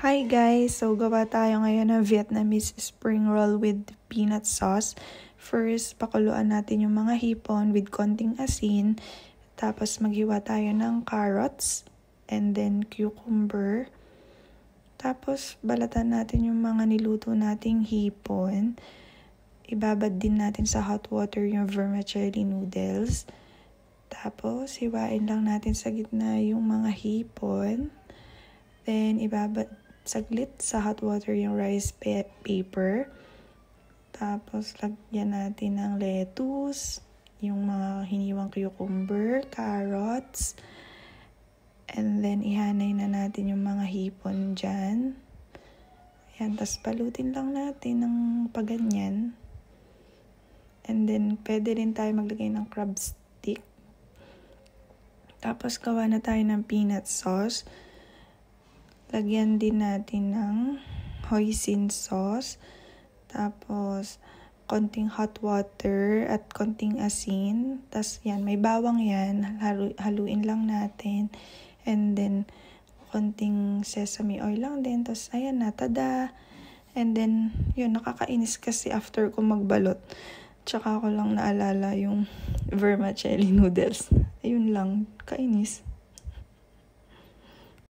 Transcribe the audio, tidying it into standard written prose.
Hi guys! So gawa tayo ngayon ng Vietnamese spring roll with peanut sauce. First, pakuluan natin yung mga hipon with konting asin. Tapos maghiwa tayo ng carrots and then cucumber. Tapos balatan natin yung mga niluto nating hipon. Ibabad din natin sa hot water yung vermicelli noodles. Tapos hiwain lang natin sa gitna yung mga hipon. Then ibabad saglit sa hot water yung rice paper. Tapos lagyan natin ng lettuce, yung mga hiniwang cucumber, carrots. And then ihanay na natin yung mga hipon dyan. Ayan, tapos balutin lang natin ng paganyan. And then pwede rin tayo maglagay ng crab stick. Tapos gawa na tayo ng peanut sauce. Lagyan din natin ng hoisin sauce. Tapos, konting hot water at konting asin. Tapos, yan, may bawang yan. Haluin lang natin. And then, konting sesame oil lang din. Tapos, ayan na, tada! And then, yun, nakakainis kasi after ko magbalot. Tsaka ko lang naalala yung vermicelli noodles. Ayun lang, kainis.